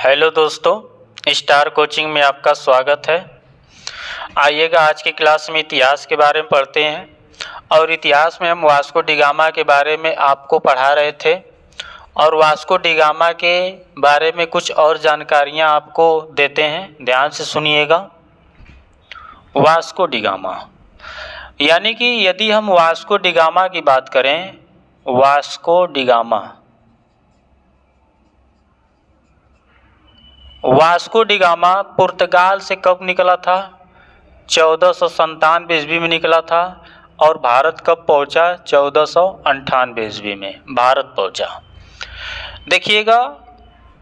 Hello दोस्तों, star coaching में आपका स्वागत है। आइएगा आज की क्लास में इतिहास के बारे में पढ़ते हैं। और इतिहास में हम वास्को डी गामा के बारे में आपको पढ़ा रहे थे और वास्को डी गामा के बारे में कुछ और जानकारियां आपको देते हैं। ध्यान से सुनिएगा। वास्को डी गामा यानी कि यदि हम वास्को डी गामा की बात करें, वास्को डी गामा पुर्तगाल से कब निकला था? 1497 ईस्वी में निकला था। और भारत कब पहुंचा? 1498 ईस्वी में भारत पहुंचा। देखिएगा,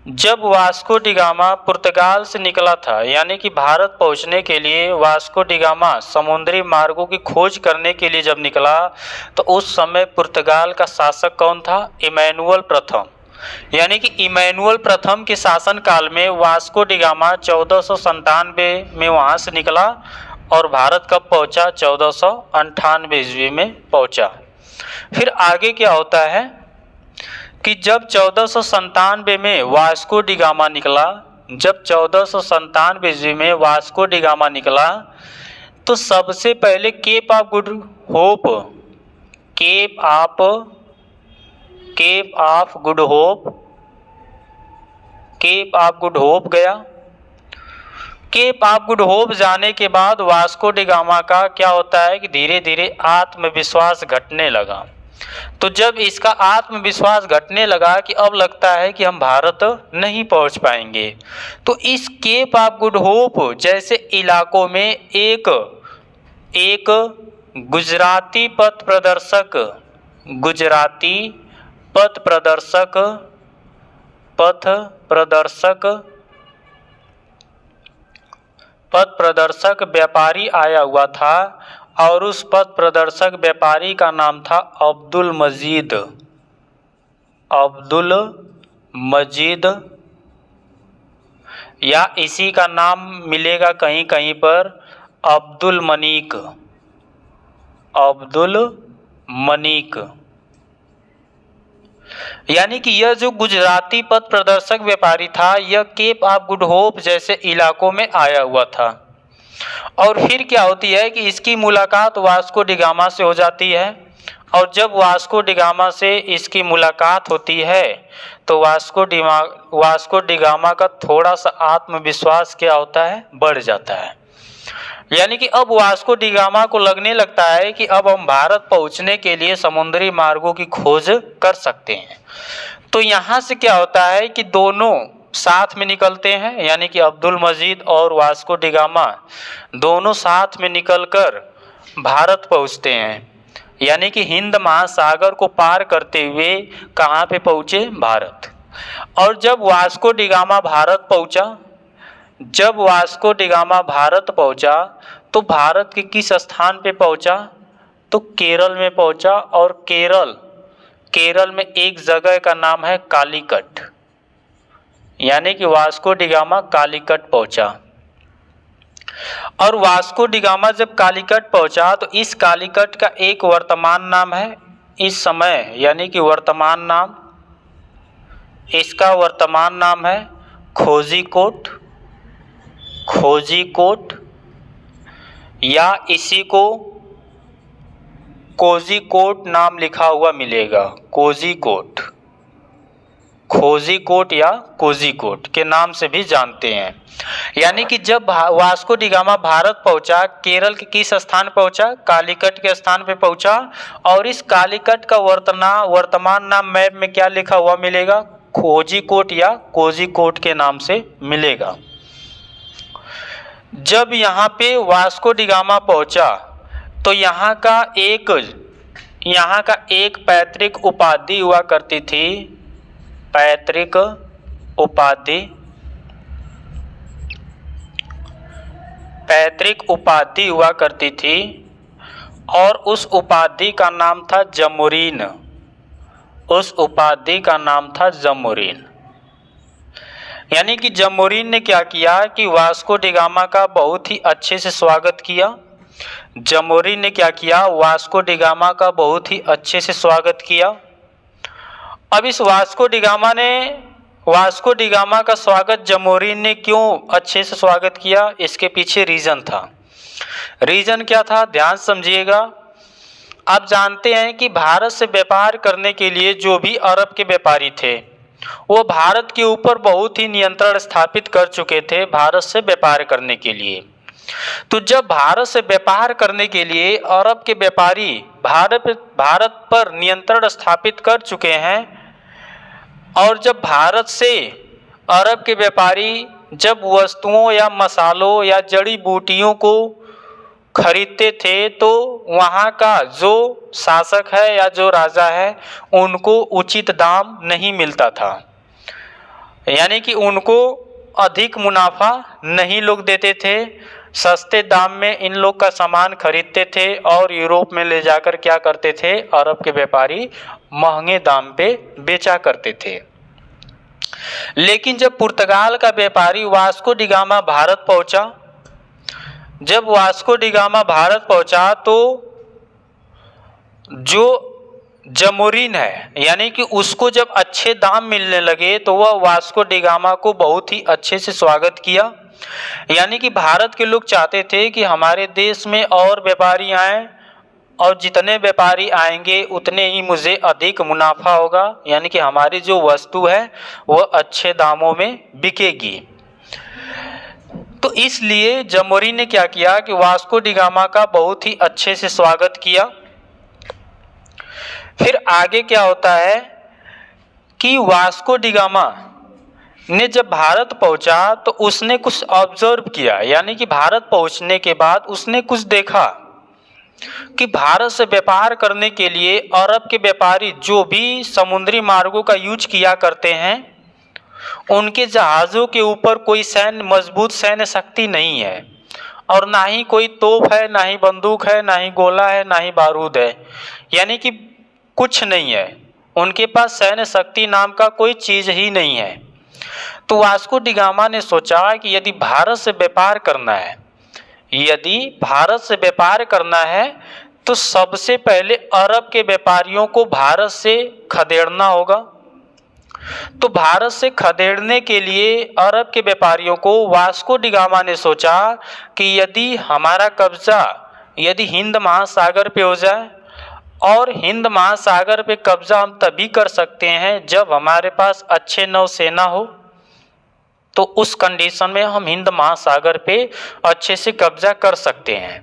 जब वास्को डी गामा पुर्तगाल से निकला था, यानी कि भारत पहुंचने के लिए वास्को डी गामा समुद्री मार्गों की खोज करने के लिए जब निकला, तो उस समय पुर्तगाल का शासक कौन था? इमैनुअल प्रथम। यानी कि इमैनुअल प्रथम के शासन काल में वास्को डी गामा 1497 में वहाँ से निकला और भारत कब पहुँचा? 1498 ईस्वी में पहुँचा। फिर आगे क्या होता है कि जब 1497 में वास्को डी गामा निकला, जब 1497 ईस्वी में वास्को डी गामा निकला, तो सबसे पहले केप ऑफ गुड होप गया। केप ऑफ गुड होप जाने के बाद वास्को डी गामा का क्या होता है कि धीरे धीरे आत्मविश्वास घटने लगा। तो जब इसका आत्मविश्वास घटने लगा कि अब लगता है कि हम भारत नहीं पहुंच पाएंगे, तो इस केप ऑफ गुड होप जैसे इलाकों में एक गुजराती पथ प्रदर्शक व्यापारी आया हुआ था और उस पथ प्रदर्शक व्यापारी का नाम था अब्दुल मजीद, या इसी का नाम मिलेगा कहीं कहीं पर अब्दुल मनीक। यानी कि यह जो गुजराती पथ प्रदर्शक व्यापारी था, यह केप ऑफ गुड होप जैसे इलाकों में आया हुआ था। और फिर क्या होती है कि इसकी मुलाकात वास्को डी गामा से हो जाती है। और जब वास्को डी गामा से इसकी मुलाकात होती है, तो वास्को डी गामा का थोड़ा सा आत्मविश्वास क्या होता है? बढ़ जाता है। यानी कि अब वास्को डी गामा को लगने लगता है कि अब हम भारत पहुंचने के लिए समुद्री मार्गों की खोज कर सकते हैं। तो यहाँ से क्या होता है कि दोनों साथ में निकलते हैं, यानी कि अब्दुल मजीद और वास्को डी गामा दोनों साथ में निकलकर भारत पहुंचते हैं। यानी कि हिंद महासागर को पार करते हुए कहाँ पे पहुँचे? भारत। और जब वास्को डी गामा भारत पहुंचा, तो भारत के किस स्थान पे पहुंचा? तो केरल में पहुंचा। और केरल में एक जगह का नाम है कालीकट। यानी कि वास्को डी गामा कालीकट पहुंचा। और वास्को डी गामा जब कालीकट पहुंचा, तो इस कालीकट का एक वर्तमान नाम है इस समय, यानी कि इसका वर्तमान नाम है खोजीकोट, या इसी को कोझीकोड नाम लिखा हुआ मिलेगा। खोजीकोट या कोझीकोड के नाम से भी जानते हैं। यानी कि जब वास्को डी गामा भारत पहुंचा, केरल के किस स्थान पहुंचा? कालीकट के स्थान पे पहुंचा। और इस कालीकट का वर्तमान नाम मैप में क्या लिखा हुआ मिलेगा? खोजीकोट या कोझीकोड के नाम से मिलेगा। जब यहाँ पे वास्को डी गामा पहुंचा, तो यहाँ का एक पैतृक उपाधि हुआ करती थी। पैतृक उपाधि हुआ करती थी और उस उपाधि का नाम था जमोरीन। यानी कि जमोरीन ने क्या किया कि वास्को डी गामा का बहुत ही अच्छे से स्वागत किया। अब इस वास्को डी गामा ने वास्को डी गामा का स्वागत जमोरिन ने क्यों अच्छे से स्वागत किया, इसके पीछे रीज़न था। रीज़न क्या था, ध्यान समझिएगा। आप जानते हैं कि भारत से व्यापार करने के लिए जो भी अरब के व्यापारी थे वो भारत के ऊपर बहुत ही नियंत्रण स्थापित कर चुके थे भारत से व्यापार करने के लिए। तो जब भारत से व्यापार करने के लिए अरब के व्यापारी भारत पर नियंत्रण स्थापित कर चुके हैं, और जब भारत से अरब के व्यापारी जब वस्तुओं या मसालों या जड़ी बूटियों को खरीदते थे तो वहाँ का जो शासक है या जो राजा है उनको उचित दाम नहीं मिलता था, यानी कि उनको अधिक मुनाफा नहीं लोग देते थे। सस्ते दाम में इन लोग का सामान खरीदते थे और यूरोप में ले जाकर क्या करते थे, अरब के व्यापारी महंगे दाम पे बेचा करते थे। लेकिन जब पुर्तगाल का व्यापारी वास्को डी गामा भारत पहुंचा, जब वास्को डी गामा भारत पहुंचा तो जो जमोरिन है यानी कि उसको जब अच्छे दाम मिलने लगे तो वह वास्को डी गामा को बहुत ही अच्छे से स्वागत किया। यानी कि भारत के लोग चाहते थे कि हमारे देश में और व्यापारी आएँ और जितने व्यापारी आएंगे उतने ही मुझे अधिक मुनाफा होगा, यानी कि हमारी जो वस्तु है वह अच्छे दामों में बिकेगी। तो इसलिए जमोरिन ने क्या किया कि वास्को डी गामा का बहुत ही अच्छे से स्वागत किया। फिर आगे क्या होता है कि वास्को डी गामा ने जब भारत पहुंचा तो उसने कुछ ऑब्जर्व किया, यानी कि भारत पहुंचने के बाद उसने कुछ देखा कि भारत से व्यापार करने के लिए अरब के व्यापारी जो भी समुद्री मार्गों का यूज किया करते हैं उनके जहाज़ों के ऊपर कोई मजबूत सैन्य शक्ति नहीं है, और ना ही कोई तोप है, ना ही बंदूक है, ना ही गोला है, ना ही बारूद है, यानी कि कुछ नहीं है। उनके पास सैन्य शक्ति नाम का कोई चीज़ ही नहीं है। तो वास्को डी गामा ने सोचा कि यदि भारत से व्यापार करना है तो सबसे पहले अरब के व्यापारियों को भारत से खदेड़ना होगा। तो भारत से खदेड़ने के लिए अरब के व्यापारियों को वास्को डी गामा ने सोचा कि यदि हमारा कब्जा यदि हिंद महासागर पे हो जाए, और हिंद महासागर पे कब्जा हम तभी कर सकते हैं जब हमारे पास अच्छे नौसेना हो, तो उस कंडीशन में हम हिंद महासागर पे अच्छे से कब्जा कर सकते हैं।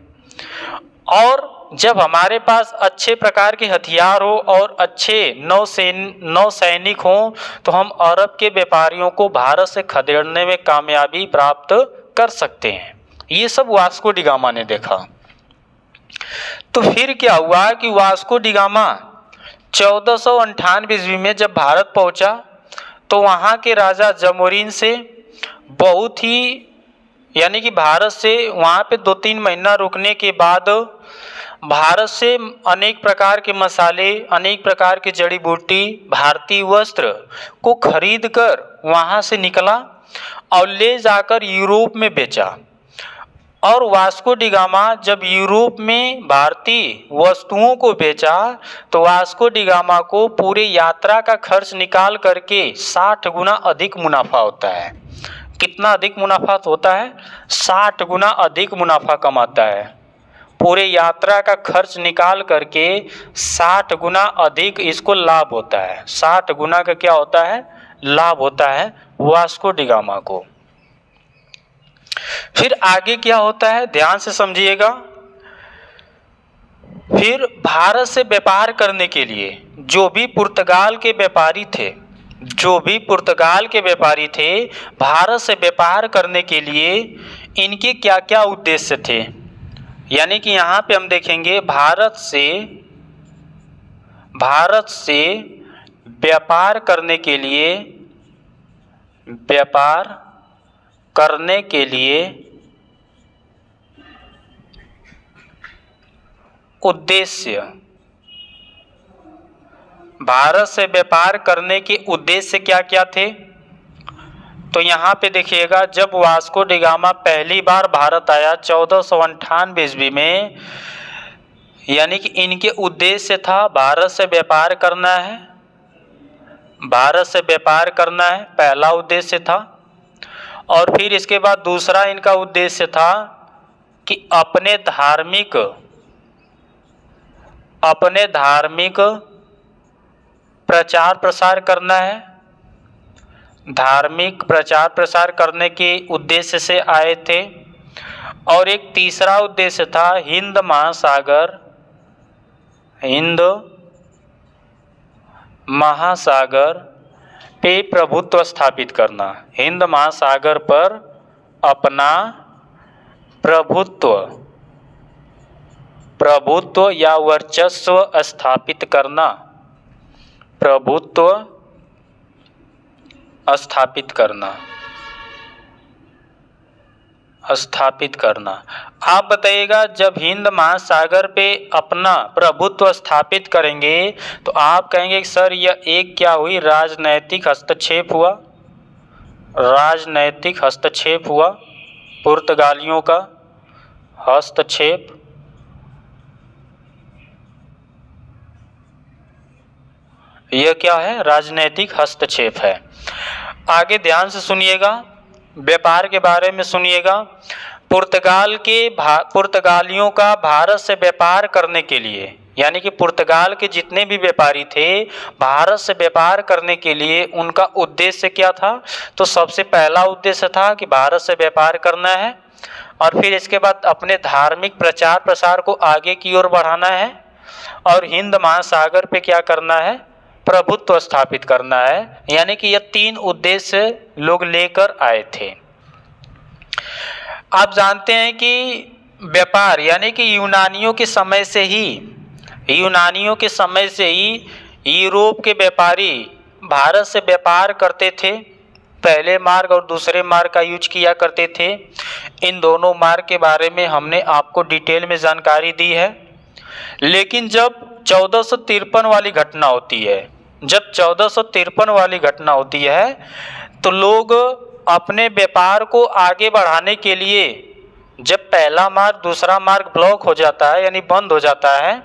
और जब हमारे पास अच्छे प्रकार के हथियार हो और अच्छे नौसैनिक हों तो हम अरब के व्यापारियों को भारत से खदेड़ने में कामयाबी प्राप्त कर सकते हैं। ये सब वास्को डी गामा ने देखा। तो फिर क्या हुआ कि वास्को डी गामा 1498 ईस्वी में जब भारत पहुंचा तो वहाँ के राजा जमोरिन से बहुत ही, यानी कि भारत से वहाँ पे 2-3 महीना रुकने के बाद भारत से अनेक प्रकार के मसाले, अनेक प्रकार की जड़ी बूटी, भारतीय वस्त्र को खरीद कर वहाँ से निकला और ले जाकर यूरोप में बेचा। और वास्को डी गामा जब यूरोप में भारतीय वस्तुओं को बेचा तो वास्को डी गामा को पूरे यात्रा का खर्च निकाल करके 60 गुना अधिक मुनाफा होता है। कितना अधिक मुनाफा होता है? 60 गुना अधिक मुनाफा कमाता है। पूरे यात्रा का खर्च निकाल करके 60 गुना अधिक इसको लाभ होता है। 60 गुना का क्या होता है? लाभ होता है वास्को डी गामा को। फिर आगे क्या होता है, ध्यान से समझिएगा। फिर भारत से व्यापार करने के लिए जो भी पुर्तगाल के व्यापारी थे भारत से व्यापार करने के लिए इनके क्या क्या उद्देश्य थे, यानी कि यहाँ पे हम देखेंगे भारत से व्यापार करने के लिए उद्देश्य, भारत से व्यापार करने के उद्देश्य क्या क्या थे। तो यहाँ पे देखिएगा, जब वास्को डी गामा पहली बार भारत आया 1498 ईस्वी में, यानी कि इनके उद्देश्य था भारत से व्यापार करना है, भारत से व्यापार करना है, पहला उद्देश्य था। और फिर इसके बाद दूसरा इनका उद्देश्य था कि अपने धार्मिक प्रचार प्रसार करना है। धार्मिक प्रचार प्रसार करने के उद्देश्य से आए थे। और एक तीसरा उद्देश्य था हिंद महासागर पे प्रभुत्व स्थापित करना। हिंद महासागर पर अपना प्रभुत्व या वर्चस्व स्थापित करना। स्थापित करना। आप बताइएगा, जब हिंद महासागर पे अपना प्रभुत्व स्थापित करेंगे तो आप कहेंगे कि सर यह एक क्या हुई, राजनैतिक हस्तक्षेप हुआ। राजनैतिक हस्तक्षेप हुआ, पुर्तगालियों का हस्तक्षेप। यह क्या है, राजनैतिक हस्तक्षेप है। आगे ध्यान से सुनिएगा, व्यापार के बारे में सुनिएगा। पुर्तगालियों का भारत से व्यापार करने के लिए, यानी कि पुर्तगाल के जितने भी व्यापारी थे भारत से व्यापार करने के लिए उनका उद्देश्य क्या था? तो सबसे पहला उद्देश्य था कि भारत से व्यापार करना है और फिर इसके बाद अपने धार्मिक प्रचार प्रसार को आगे की ओर बढ़ाना है और हिंद महासागर पे क्या करना है, प्रभुत्व स्थापित करना है। यानी कि यह तीन उद्देश्य लोग लेकर आए थे। आप जानते हैं कि व्यापार यानी कि यूनानियों के समय से ही यूरोप के व्यापारी भारत से व्यापार करते थे। पहले मार्ग और दूसरे मार्ग का यूज किया करते थे। इन दोनों मार्ग के बारे में हमने आपको डिटेल में जानकारी दी है। लेकिन जब 1453 वाली घटना होती है, तो लोग अपने व्यापार को आगे बढ़ाने के लिए जब पहला मार्ग दूसरा मार्ग ब्लॉक हो जाता है यानी बंद हो जाता है,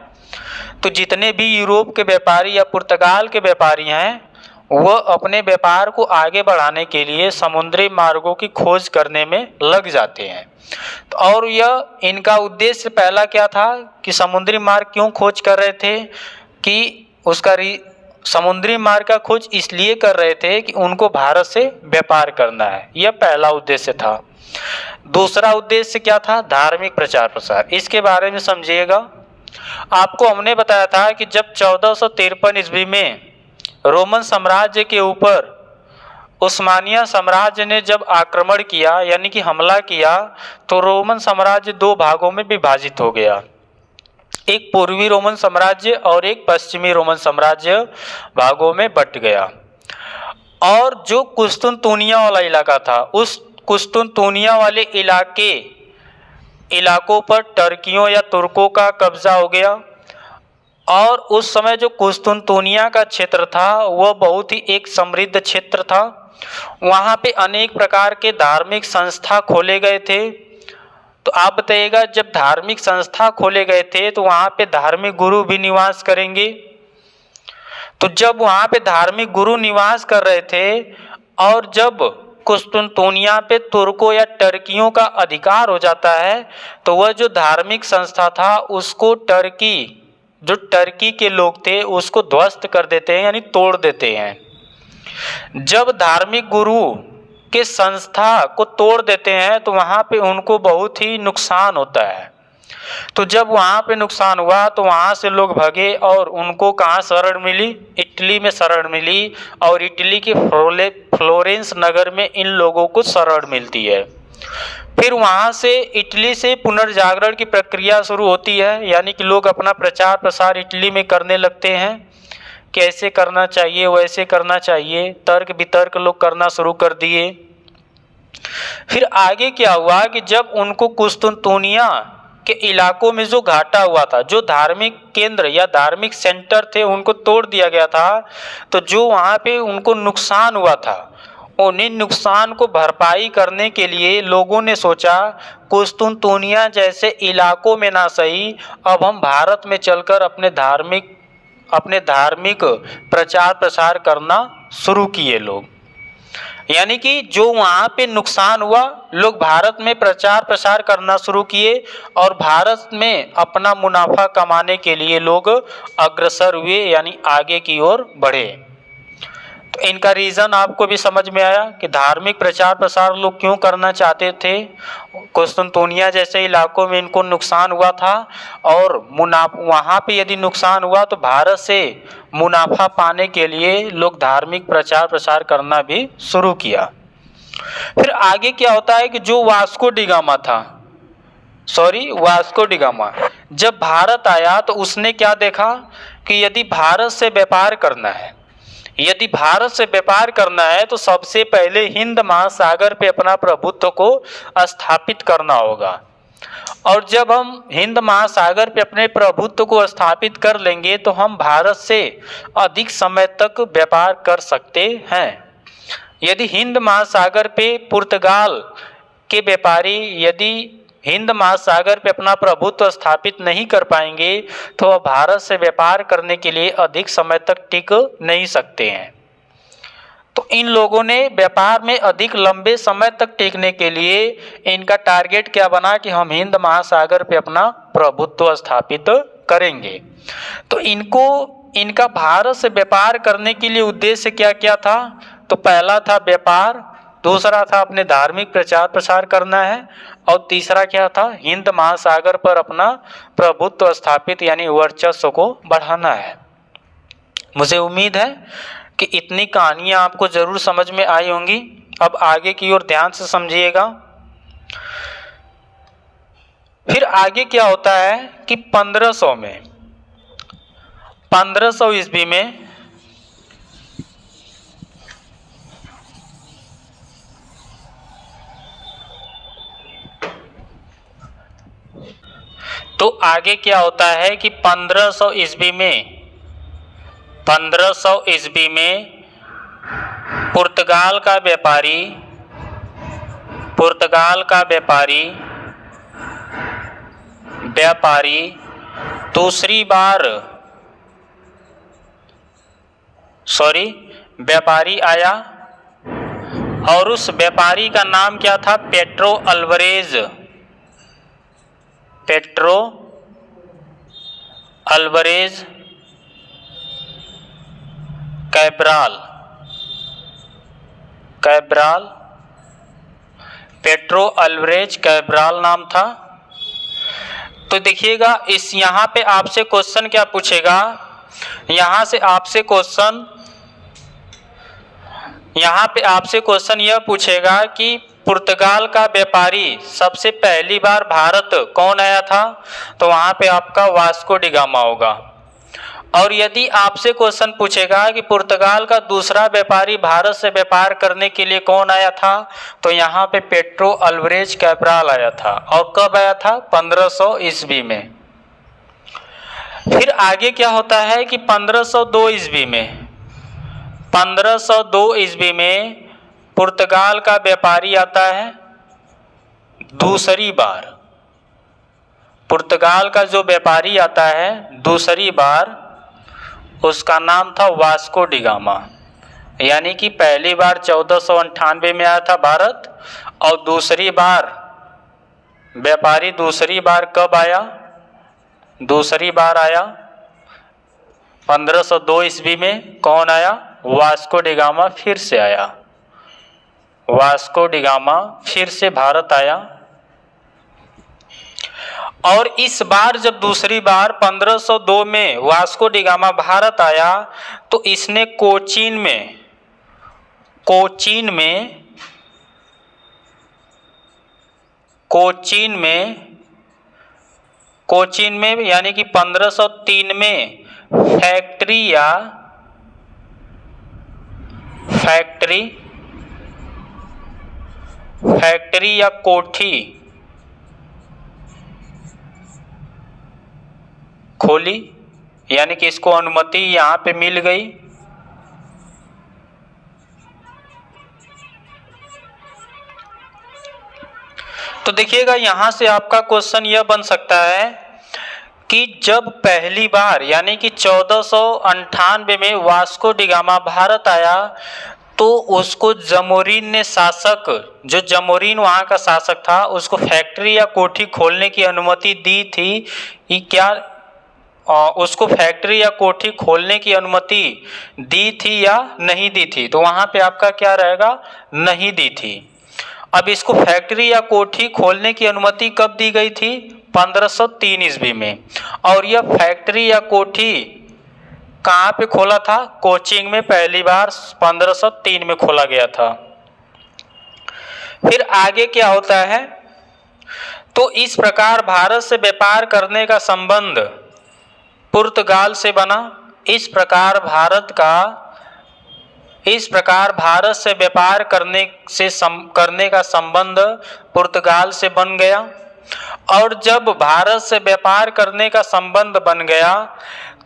तो जितने भी यूरोप के व्यापारी या पुर्तगाल के व्यापारी हैं वह अपने व्यापार को आगे बढ़ाने के लिए समुद्री मार्गों की खोज करने में लग जाते हैं। और यह इनका उद्देश्य पहला क्या था कि समुद्री मार्ग क्यों खोज कर रहे थे कि समुद्री मार्ग का खोज इसलिए कर रहे थे कि उनको भारत से व्यापार करना है। यह पहला उद्देश्य था। दूसरा उद्देश्य क्या था? धार्मिक प्रचार प्रसार। इसके बारे में समझिएगा। आपको हमने बताया था कि जब 1453 ईस्वी में रोमन साम्राज्य के ऊपर उस्मानिया साम्राज्य ने जब आक्रमण किया यानी कि हमला किया, तो रोमन साम्राज्य दो भागों में विभाजित हो गया। एक पूर्वी रोमन साम्राज्य और एक पश्चिमी रोमन साम्राज्य भागों में बट गया। और जो कुस्तुनतुनिया वाला इलाका था, उस कुस्तुनतुनिया वाले इलाकों पर टर्कियों या तुर्कों का कब्जा हो गया। और उस समय जो कुस्तुनतुनिया का क्षेत्र था वह बहुत ही एक समृद्ध क्षेत्र था। वहाँ पे अनेक प्रकार के धार्मिक संस्था खोले गए थे। तो आप बताइएगा, जब धार्मिक संस्था खोले गए थे तो वहाँ पे धार्मिक गुरु भी निवास करेंगे। तो जब वहाँ पे धार्मिक गुरु निवास कर रहे थे और जब कुस्तुनतुनिया पे तुर्कों या टर्कियों का अधिकार हो जाता है, तो वह जो धार्मिक संस्था था उसको टर्की के लोग थे उसको ध्वस्त कर देते हैं यानी तोड़ देते हैं। जब धार्मिक गुरु के संस्था को तोड़ देते हैं तो वहाँ पे उनको बहुत ही नुकसान होता है। तो जब वहाँ पे नुकसान हुआ तो वहाँ से लोग भागे और उनको कहाँ शरण मिली? इटली में शरण मिली। और इटली के फ्लोरेंस नगर में इन लोगों को शरण मिलती है। फिर वहाँ से इटली से पुनर्जागरण की प्रक्रिया शुरू होती है, यानी कि लोग अपना प्रचार प्रसार इटली में करने लगते हैं। कैसे करना चाहिए, वैसे करना चाहिए, तर्क वितर्क लोग करना शुरू कर दिए। फिर आगे क्या हुआ कि जब उनको कुस्तुनतुनिया के इलाकों में जो घाटा हुआ था, जो धार्मिक केंद्र या धार्मिक सेंटर थे उनको तोड़ दिया गया था, तो जो वहाँ पे उनको नुकसान हुआ था उन्हीं नुकसान को भरपाई करने के लिए लोगों ने सोचा कुस्तुनतुनिया जैसे इलाकों में ना सही, अब हम भारत में चलकर अपने धार्मिक अपने धार्मिक प्रचार प्रसार करना शुरू किए लोग। यानी कि जो वहाँ पे नुकसान हुआ, लोग भारत में प्रचार प्रसार करना शुरू किए और भारत में अपना मुनाफा कमाने के लिए लोग अग्रसर हुए, यानी आगे की ओर बढ़े। तो इनका रीज़न आपको भी समझ में आया कि धार्मिक प्रचार प्रसार लोग क्यों करना चाहते थे। कुस्तुनतुनिया जैसे इलाकों में इनको नुकसान हुआ था और वहाँ पे यदि नुकसान हुआ तो भारत से मुनाफा पाने के लिए लोग धार्मिक प्रचार प्रसार करना भी शुरू किया। फिर आगे क्या होता है कि जो वास्को डिगामा जब भारत आया तो उसने क्या देखा कि यदि भारत से व्यापार करना है तो सबसे पहले हिंद महासागर पे अपना प्रभुत्व को स्थापित करना होगा। और जब हम हिंद महासागर पे अपने प्रभुत्व को स्थापित कर लेंगे तो हम भारत से अधिक समय तक व्यापार कर सकते हैं। यदि हिंद महासागर पे पुर्तगाल के व्यापारी यदि हिंद महासागर पे अपना प्रभुत्व स्थापित नहीं कर पाएंगे तो वह भारत से व्यापार करने के लिए अधिक समय तक टिक नहीं सकते हैं। तो इन लोगों ने व्यापार में अधिक लंबे समय तक टिकने के लिए इनका टारगेट क्या बना कि हम हिंद महासागर पे अपना प्रभुत्व स्थापित करेंगे। तो इनका भारत से व्यापार करने के लिए उद्देश्य क्या क्या था। तो पहला था व्यापार, दूसरा था अपने धार्मिक प्रचार प्रसार करना है और तीसरा क्या था, हिंद महासागर पर अपना प्रभुत्व स्थापित यानी वर्चस्व को बढ़ाना है। मुझे उम्मीद है कि इतनी कहानियाँ आपको ज़रूर समझ में आई होंगी। अब आगे की ओर ध्यान से समझिएगा। फिर आगे क्या होता है कि 1500 ईस्वी में तो आगे क्या होता है कि 1500 ईस्वी में पुर्तगाल का व्यापारी दूसरी बार व्यापारी आया और उस व्यापारी का नाम क्या था, Pedro Alvarez Cabral. Pedro Alvarez Cabral नाम था। तो देखिएगा इस यहाँ पे आपसे क्वेश्चन क्या पूछेगा, यहाँ पे आपसे क्वेश्चन यह पूछेगा कि पुर्तगाल का व्यापारी सबसे पहली बार भारत कौन आया था। तो वहाँ पे आपका वास्को डिगामा होगा। और यदि आपसे क्वेश्चन पूछेगा कि पुर्तगाल का दूसरा व्यापारी भारत से व्यापार करने के लिए कौन आया था, तो यहाँ पे पेड्रो अल्वारेज कैब्राल आया था। और कब आया था, 1500 ईस्वी में। फिर आगे क्या होता है कि 1502 ईस्वी में पुर्तगाल का व्यापारी आता है दूसरी बार। पुर्तगाल का जो व्यापारी आता है दूसरी बार, उसका नाम था वास्को डिगामा। यानी कि पहली बार 1498 में आया था भारत और दूसरी बार व्यापारी कब आया, दूसरी बार आया 1502 ईस्वी में। कौन आया, वास्को डिगामा फिर से आया। वास्को डिगामा फिर से भारत आया। और इस बार जब दूसरी बार 1502 में वास्को डिगामा भारत आया तो इसने कोचीन में यानी कि 1503 में फैक्ट्री या कोठी खोली। यानी कि इसको अनुमति यहाँ पे मिल गई। तो देखिएगा यहाँ से आपका क्वेश्चन यह बन सकता है कि जब पहली बार यानी कि 1498 में वास्को डी गामा भारत आया तो उसको जमोरीन ने शासक, जो जमोरीन वहाँ का शासक था, उसको फैक्ट्री या कोठी खोलने की अनुमति दी थी कि क्या उसको फैक्ट्री या कोठी खोलने की अनुमति दी थी या नहीं दी थी? तो वहाँ पे आपका क्या रहेगा? नहीं दी थी। अब इसको फैक्ट्री या कोठी खोलने की अनुमति कब दी गई थी? 1503 ईस्वी में। और यह फैक्ट्री या कोठी कहाँ पे खोला था? कोचिंग में पहली बार 1503 में खोला गया था। फिर आगे क्या होता है? तो इस प्रकार भारत से व्यापार करने का संबंध पुर्तगाल से बना। इस प्रकार भारत से व्यापार करने का संबंध पुर्तगाल से बन गया। और जब भारत से व्यापार करने का संबंध बन गया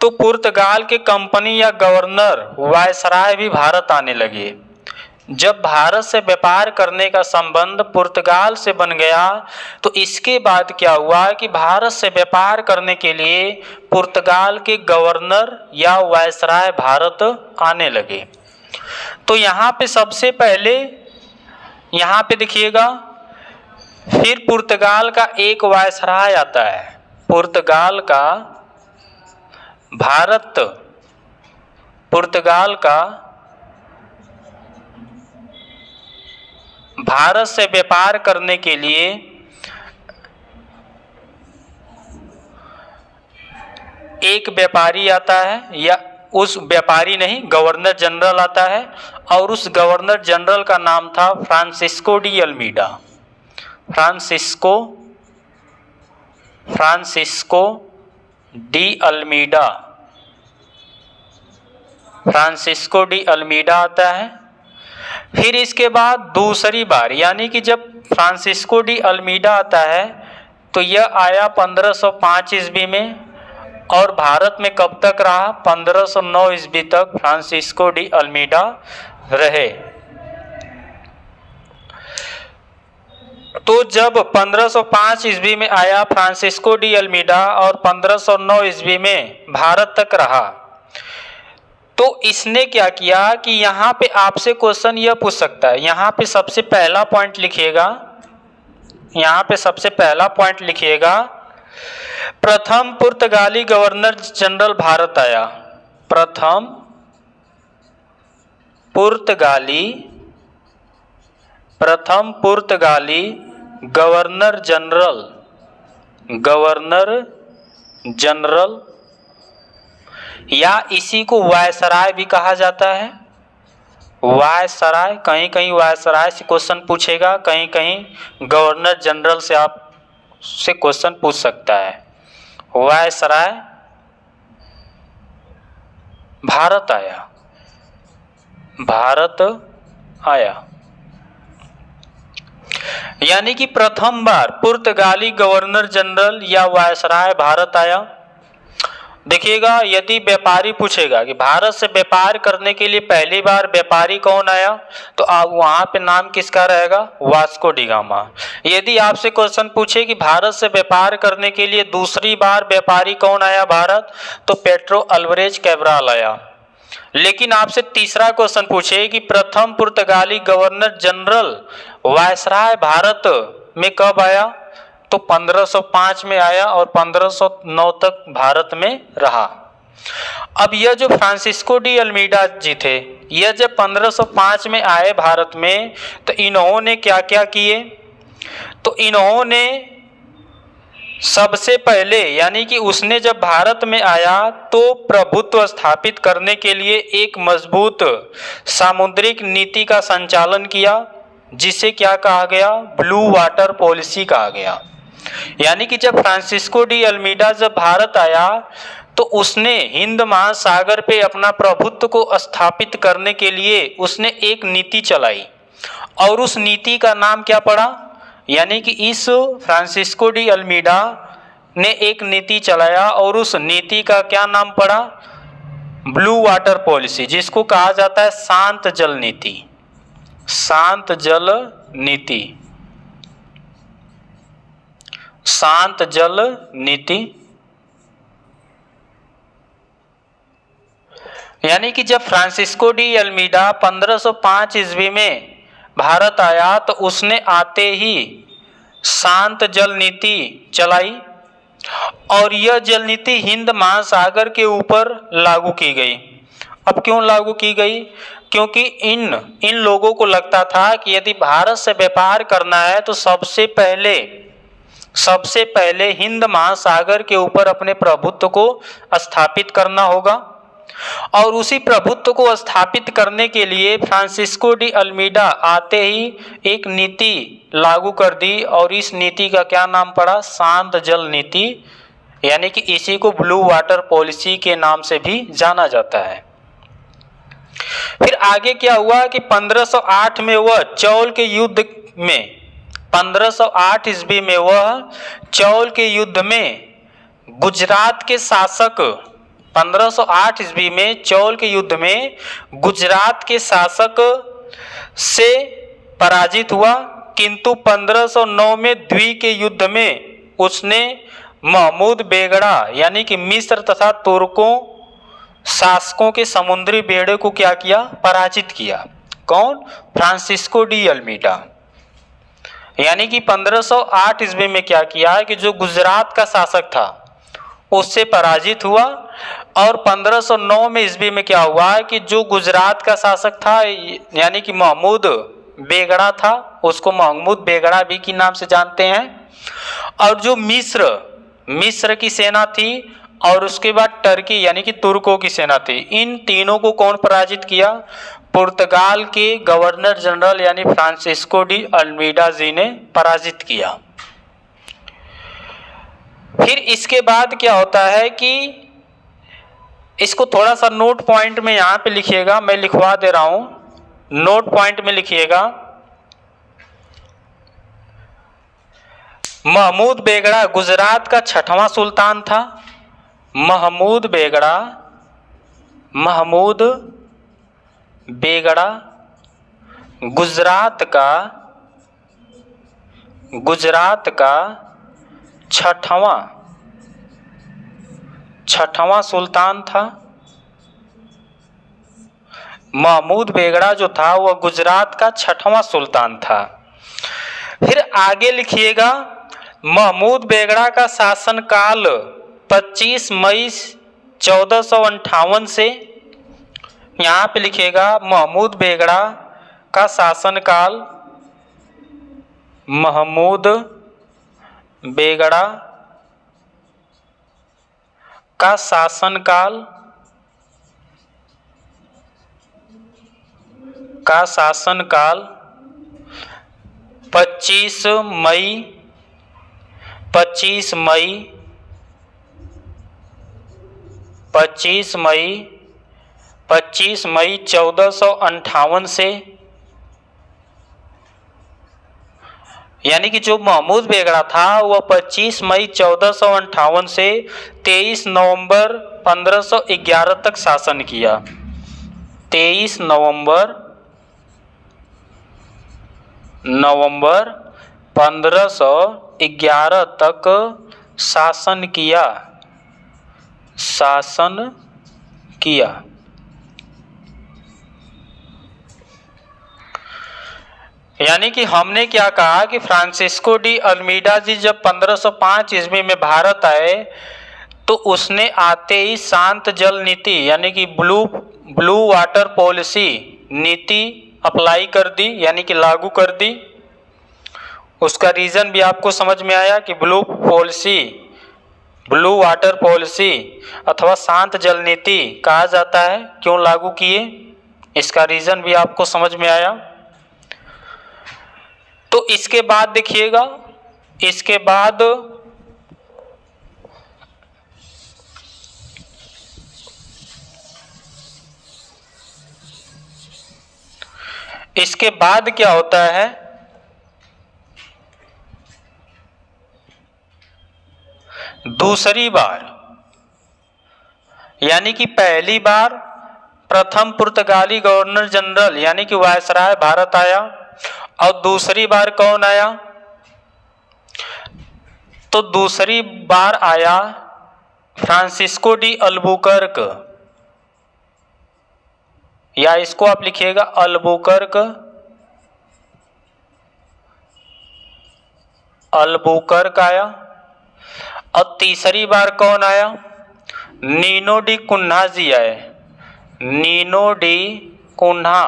तो पुर्तगाल के कंपनी या गवर्नर वायसराय भी भारत आने लगे। जब भारत से व्यापार करने का संबंध पुर्तगाल से बन गया तो इसके बाद क्या हुआ कि भारत से व्यापार करने के लिए पुर्तगाल के गवर्नर या वायसराय भारत आने लगे। तो यहाँ पे सबसे पहले यहाँ पे देखिएगा, फिर पुर्तगाल का एक वायसराय आता है। पुर्तगाल भारत से व्यापार करने के लिए एक व्यापारी आता है, या उस व्यापारी नहीं, गवर्नर जनरल आता है। और उस गवर्नर जनरल का नाम था Francisco de Almeida. Francisco de Almeida आता है। फिर इसके बाद दूसरी बार, यानी कि जब फ्रांसिस्को डी अल्मीडा आता है तो यह आया 1505 ईस्वी में। और भारत में कब तक रहा? 1509 ईस्वी तक फ्रांसिस्को डी अल्मीडा रहे। तो जब 1505 ईस्वी में आया फ्रांसिस्को डी अल्मीडा और 1509 ईस्वी में भारत तक रहा, तो इसने क्या किया कि यहाँ पे आपसे क्वेश्चन यह पूछ सकता है। यहाँ पे सबसे पहला पॉइंट लिखिएगा, प्रथम पुर्तगाली गवर्नर जनरल भारत आया। प्रथम पुर्तगाली गवर्नर जनरल या इसी को वायसराय भी कहा जाता है। वायसराय, कहीं कहीं वायसराय से क्वेश्चन पूछेगा, कहीं कहीं गवर्नर जनरल से आपसे क्वेश्चन पूछ सकता है। वायसराय भारत आया। यानी कि प्रथम बार पुर्तगाली गवर्नर जनरल या वायसराय भारत आया। देखिएगा, यदि व्यापारी पूछेगा कि भारत से व्यापार करने के लिए पहली बार व्यापारी कौन आया, तो आप वहां पे नाम किसका रहेगा? Vasco D gamma. यदि आपसे क्वेश्चन पूछे कि भारत से व्यापार करने के लिए दूसरी बार व्यापारी कौन आया भारत, तो पेड्रो अल्वारेज कैब्राल आया। लेकिन आपसे तीसरा क्वेश्चन पूछे कि प्रथम पुर्तगाली गवर्नर जनरल वायसराय भारत में कब आया, तो 1505 में आया और 1509 तक भारत में रहा। अब यह जो फ्रांसिस्को डी अल्मीडा जी थे, यह जब 1505 में आए भारत में, तो इन्होंने क्या क्या किए? तो इन्होंने सबसे पहले, यानी कि उसने जब भारत में आया तो प्रभुत्व स्थापित करने के लिए एक मजबूत सामुद्रिक नीति का संचालन किया, जिसे क्या कहा गया? ब्लू वाटर पॉलिसी कहा गया। यानी कि जब फ्रांसिस्को डी अल्मीडा जब भारत आया तो उसने हिंद महासागर पे अपना प्रभुत्व को स्थापित करने के लिए उसने एक नीति चलाई, और उस नीति का नाम क्या पड़ा? यानी कि इस फ्रांसिस्को डी अल्मीडा ने एक नीति चलाया और उस नीति का क्या नाम पड़ा? ब्लू वाटर पॉलिसी, जिसको कहा जाता है शांत जल नीति। शांत जल नीति। यानी कि जब फ्रांसिस्को डी अल्मीडा 1505 ईस्वी में भारत आया तो उसने आते ही शांत जल नीति चलाई और यह जल नीति हिंद महासागर के ऊपर लागू की गई। अब क्यों लागू की गई? क्योंकि इन लोगों को लगता था कि यदि भारत से व्यापार करना है तो सबसे पहले हिंद महासागर के ऊपर अपने प्रभुत्व को स्थापित करना होगा और उसी प्रभुत्व को स्थापित करने के लिए फ्रांसिस्को डी अल्मीडा आते ही एक नीति लागू कर दी और इस नीति का क्या नाम पड़ा? शांत जल नीति, यानी कि इसी को ब्लू वाटर पॉलिसी के नाम से भी जाना जाता है। फिर आगे क्या हुआ कि 1508 में वह चौल के युद्ध में 1508 ईस्वी में वह चौल के युद्ध में गुजरात के शासक 1508 ईस्वी में चौल के युद्ध में गुजरात के शासक से पराजित हुआ, किंतु 1509 में द्वी के युद्ध में उसने महमूद बेगड़ा यानी कि मिस्र तथा तुर्कों शासकों के समुद्री बेड़े को क्या किया? पराजित किया। कौन? Francisco de Almeida. यानी कि 1508 ईस्वी में क्या किया कि जो गुजरात का शासक था उससे पराजित हुआ और 1509 में ईस्वी में क्या हुआ कि जो गुजरात का शासक था यानी कि महमूद बेगड़ा था, उसको महमूद बेगड़ा भी के नाम से जानते हैं, और जो मिस्र की सेना थी और उसके बाद टर्की यानी कि तुर्कों की सेना थी, इन तीनों को कौन पराजित किया? पुर्तगाल के गवर्नर जनरल यानी फ्रांसिस्को डी अल्मीडा जी ने पराजित किया। फिर इसके बाद क्या होता है कि इसको थोड़ा सा नोट पॉइंट में यहाँ पे लिखिएगा, मैं लिखवा दे रहा हूं, नोट पॉइंट में लिखिएगा। महमूद बेगड़ा गुजरात का 6वां सुल्तान था। महमूद बेगड़ा गुजरात का 6वां सुल्तान था। महमूद बेगड़ा जो था वह गुजरात का 6वां सुल्तान था। फिर आगे लिखिएगा, महमूद बेगड़ा का शासनकाल 25 मई 1458 से, यहाँ पे लिखिएगा महमूद बेगड़ा का शासनकाल, महमूद बेगड़ा का शासनकाल 25 मई 1458 से, यानी कि जो महमूद बेगड़ा था वह 25 मई 1458 से 23 नवंबर 1511 तक शासन किया। 23 नवंबर 1511 तक शासन किया। यानी कि हमने क्या कहा कि फ्रांसिस्को डी अल्मीडा जी जब 1505 ईस्वी में भारत आए तो उसने आते ही शांत जल नीति यानी कि ब्लू वाटर पॉलिसी नीति अप्लाई कर दी, यानी कि लागू कर दी। उसका रीजन भी आपको समझ में आया कि ब्लू वाटर पॉलिसी अथवा शांत जल नीति कहा जाता है, क्यों लागू किए, इसका रीजन भी आपको समझ में आया। तो इसके बाद देखिएगा, इसके बाद क्या होता है, दूसरी बार, यानी कि पहली बार प्रथम पुर्तगाली गवर्नर जनरल यानी कि वायसराय भारत आया और दूसरी बार कौन आया? तो दूसरी बार आया फ्रांसिस्को डी अल्बुकर्क। या इसको आप लिखिएगा अल्बुकर्क, अल्बुकर्क आया। और तीसरी बार कौन आया? नीनो डी कुन्हा जी आए, नीनो डी कुन्हा,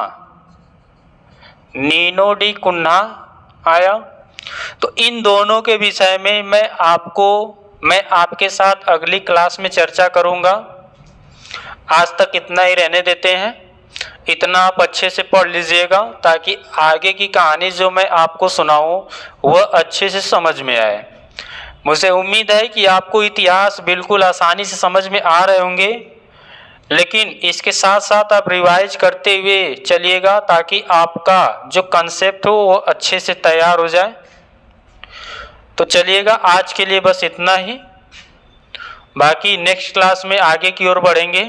नीनो डी कुन्हा आया। तो इन दोनों के विषय में मैं आपके साथ अगली क्लास में चर्चा करूंगा। आज तक इतना ही रहने देते हैं। इतना आप अच्छे से पढ़ लीजिएगा ताकि आगे की कहानी जो मैं आपको सुनाऊं वह अच्छे से समझ में आए। मुझे उम्मीद है कि आपको इतिहास बिल्कुल आसानी से समझ में आ रहे होंगे, लेकिन इसके साथ साथ आप रिवाइज करते हुए चलिएगा ताकि आपका जो कंसेप्ट हो वो अच्छे से तैयार हो जाए। तो चलिएगा, आज के लिए बस इतना ही। बाकी नेक्स्ट क्लास में आगे की ओर बढ़ेंगे।